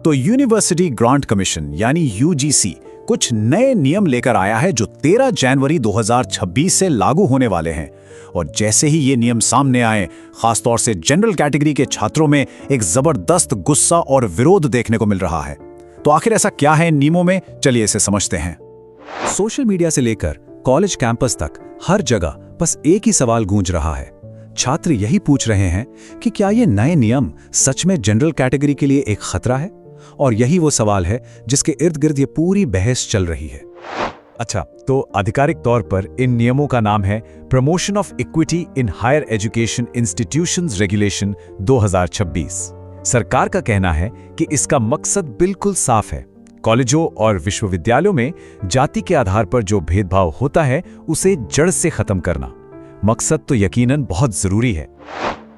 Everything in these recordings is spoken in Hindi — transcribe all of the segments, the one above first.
तो यूनिवर्सिटी ग्रांट कमीशन यानी यूजीसी कुछ नए नियम लेकर आया है जो 13 जनवरी 2026 से लागू होने वाले हैं। और जैसे ही ये नियम सामने आए, खासतौर से जनरल कैटेगरी के छात्रों में एक जबरदस्त गुस्सा और विरोध देखने को मिल रहा है। तो आखिर ऐसा क्या है इन नियमों में, चलिए इसे समझते हैं। सोशल मीडिया से लेकर कॉलेज कैंपस तक हर जगह बस एक ही सवाल गूंज रहा है। छात्र यही पूछ रहे हैं कि क्या ये नए नियम सच में जनरल कैटेगरी के लिए एक खतरा है, और यही वो सवाल है जिसके इर्द गिर्द ये पूरी बहस चल रही है। अच्छा, तो आधिकारिक तौर पर इन नियमों का नाम है promotion of equity in higher education institutions regulation 2026। सरकार का कहना है कि इसका मकसद बिल्कुल साफ है। कॉलेजों और विश्वविद्यालयों में जाति के आधार पर जो भेदभाव होता है उसे जड़ से खत्म करना। मकसद तो यकीनन बहुत जरूरी है।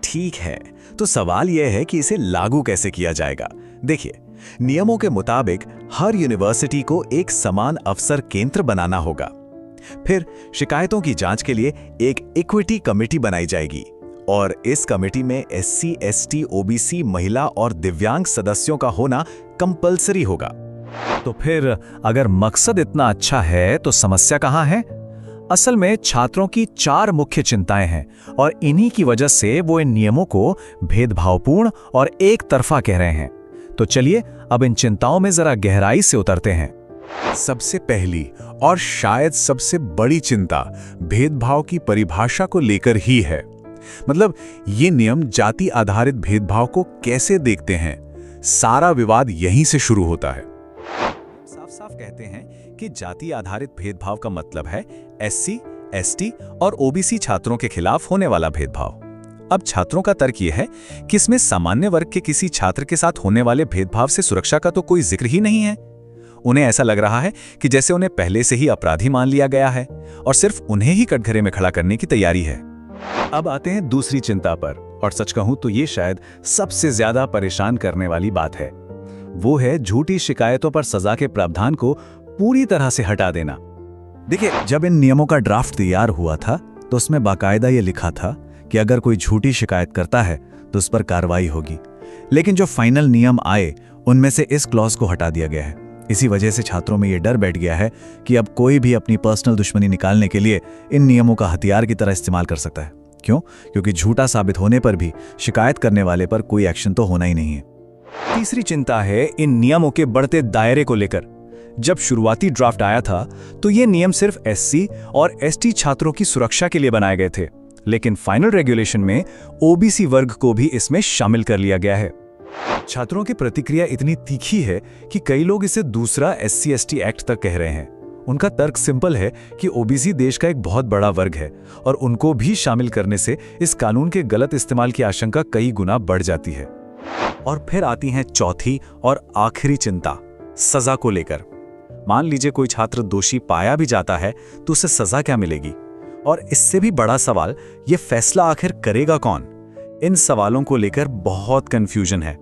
ठीक है, तो सवाल यह है कि इसे लागू कैसे किया जाएगा। देखिए, नियमों के मुताबिक हर यूनिवर्सिटी को एक समान अवसर केंद्र बनाना होगा। फिर शिकायतों की जांच के लिए एक इक्विटी कमेटी बनाई जाएगी और इस कमेटी में एससी, एसटी, ओबीसी, महिला और दिव्यांग सदस्यों का होना कंपलसरी होगा। तो फिर अगर मकसद इतना अच्छा है तो समस्या कहाँ है? असल में छात्रों की 4 मुख्य चिंताएं हैं और इन्हीं की वजह से वो इन नियमों को भेदभावपूर्ण और एक तरफा कह रहे हैं। तो चलिए अब इन चिंताओं में जरा गहराई से उतरते हैं। सबसे पहली और शायद सबसे बड़ी चिंता भेदभाव की परिभाषा को लेकर ही है। मतलब ये नियम जाति आधारित भेदभाव को कैसे देखते हैं, सारा विवाद यहीं से शुरू होता है। साफ साफ कहते हैं कि जाति आधारित भेदभाव का मतलब है एससी, एसटी और ओबीसी छात्रों के खिलाफ होने वाला भेदभाव। अब छात्रों का तर्क यह है कि इसमें सामान्य वर्ग के किसी छात्र के साथ होने वाले भेदभाव से सुरक्षा का तो कोई जिक्र ही नहीं है। उन्हें ऐसा लग रहा है कि जैसे उन्हें पहले से ही अपराधी मान लिया गया है और सिर्फ उन्हें ही कटघरे में खड़ा करने की तैयारी है। अब आते हैं दूसरी चिंता पर, और सच कहूं तो ये शायद सबसे ज्यादा परेशान करने वाली बात है। वो है झूठी शिकायतों पर सजा के प्रावधान को पूरी तरह से हटा देना। देखिए, जब इन नियमों का ड्राफ्ट तैयार हुआ था तो उसमें बाकायदा ये लिखा था कि अगर कोई झूठी शिकायत करता है तो उस पर कार्रवाई होगी। लेकिन जो फाइनल नियम आए उनमें से इस क्लॉज को हटा दिया गया है। इसी वजह से छात्रों में ये डर बैठ गया है कि अब कोई भी अपनी पर्सनल दुश्मनी निकालने के लिए इन नियमों का हथियार की तरह इस्तेमाल कर सकता है। क्यों? क्योंकि झूठा साबित होने पर भी शिकायत करने वाले पर कोई एक्शन तो होना ही नहीं है। तीसरी चिंता है इन नियमों के बढ़ते दायरे को लेकर। जब शुरुआती ड्राफ्ट आया था तो ये नियम सिर्फ एससी और एसटी छात्रों की सुरक्षा के लिए बनाए गए थे, लेकिन फाइनल रेगुलेशन में ओबीसी वर्ग को भी इसमें शामिल कर लिया गया है। छात्रों की प्रतिक्रिया इतनी तीखी है कि कई लोग इसे दूसरा एससी/एसटी एक्ट तक कह रहे हैं। उनका तर्क सिंपल है कि ओबीसी देश का एक बहुत बड़ा वर्ग है और उनको भी शामिल करने से इस कानून के गलत इस्तेमाल की आशंका कई गुना बढ़ जाती है। और फिर आती है चौथी और आखिरी चिंता, सजा को लेकर। मान लीजिए कोई छात्र दोषी पाया भी जाता है तो उसे सजा क्या मिलेगी? और इससे भी बड़ा सवाल, ये फैसला आखिर करेगा कौन? इन सवालों को लेकर बहुत कंफ्यूजन है।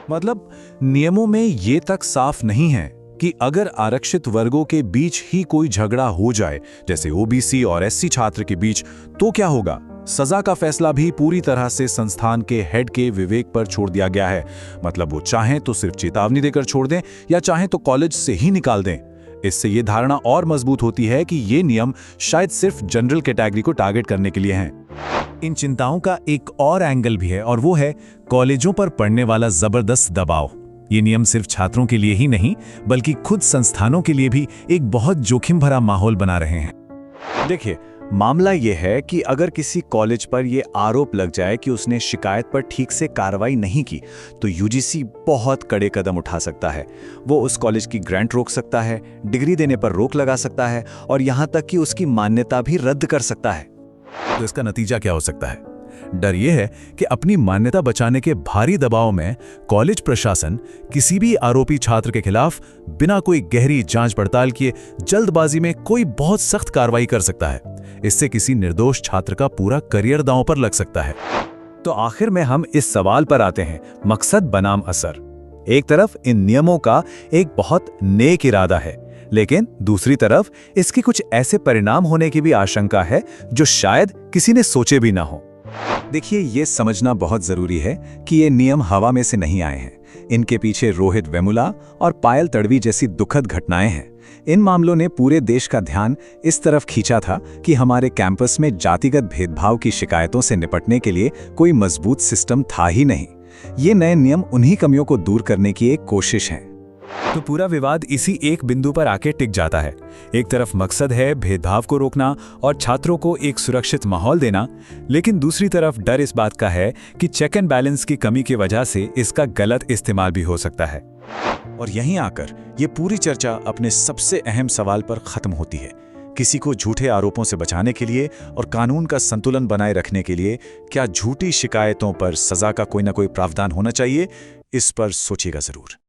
मतलब नियमों में ये तक साफ नहीं है कि अगर आरक्षित वर्गों के बीच ही कोई झगड़ा हो जाए, जैसे ओबीसी और एससी छात्र के बीच, तो क्या होगा? सजा का फैसला भी पूरी तरह से संस्थान के हेड के विवेक पर छोड़ दिया गया है। मतलब वो चाहें तो सिर्फ चेतावनी देकर छोड़ दें या चाहें तो कॉलेज से ही निकाल दें। इससे ये धारणा और मजबूत होती है कि ये नियम शायद सिर्फ जनरल कैटेगरी को टारगेट करने के लिए हैं। इन चिंताओं का एक और एंगल भी है और वो है कॉलेजों पर पड़ने वाला जबरदस्त दबाव। ये नियम सिर्फ छात्रों के लिए ही नहीं बल्कि खुद संस्थानों के लिए भी एक बहुत जोखिम भरा माहौल बना रहे हैं। देखिए, मामला यह है कि अगर किसी कॉलेज पर यह आरोप लग जाए कि उसने शिकायत पर ठीक से कार्रवाई नहीं की, तो यूजीसी बहुत कड़े कदम उठा सकता है। वो उस कॉलेज की ग्रांट रोक सकता है, डिग्री देने पर रोक लगा सकता है और यहां तक कि उसकी मान्यता भी रद्द कर सकता है। तो इसका नतीजा क्या हो सकता है? डर यह है कि अपनी मान्यता बचाने के भारी दबाव में कॉलेज प्रशासन किसी भी आरोपी छात्र के खिलाफ बिना कोई गहरी जांच पड़ताल किए जल्दबाजी में कोई बहुत सख्त कार्रवाई कर सकता है। इससे किसी निर्दोष छात्र का पूरा करियर दांव पर लग सकता है। तो आखिर में हम इस सवाल पर आते हैं, मकसद बनाम असर। एक तरफ इन नियमों का एक बहुत नेक इरादा है, लेकिन दूसरी तरफ इसके कुछ ऐसे परिणाम होने की भी आशंका है जो शायद किसी ने सोचे भी ना हो। देखिए, ये समझना बहुत जरूरी है कि ये नियम हवा में से नहीं आए हैं। इनके पीछे रोहित वेमुला और पायल तड़वी जैसी दुखद घटनाएं हैं। इन मामलों ने पूरे देश का ध्यान इस तरफ खींचा था कि हमारे कैंपस में जातिगत भेदभाव की शिकायतों से निपटने के लिए कोई मजबूत सिस्टम था ही नहीं। ये नए नियम उन्हीं कमियों को दूर करने की एक कोशिश है। तो पूरा विवाद इसी एक बिंदु पर आके टिक जाता है। एक तरफ मकसद है भेदभाव को रोकना और छात्रों को एक सुरक्षित माहौल देना, लेकिन दूसरी तरफ डर इस बात का है कि चेक एंड बैलेंस की कमी की वजह से इसका गलत इस्तेमाल भी हो सकता है। और यहीं आकर ये पूरी चर्चा अपने सबसे अहम सवाल पर खत्म होती है। किसी को झूठे आरोपों से बचाने के लिए और कानून का संतुलन बनाए रखने के लिए क्या झूठी शिकायतों पर सजा का कोई ना कोई प्रावधान होना चाहिए? इस पर सोचिएगा जरूर।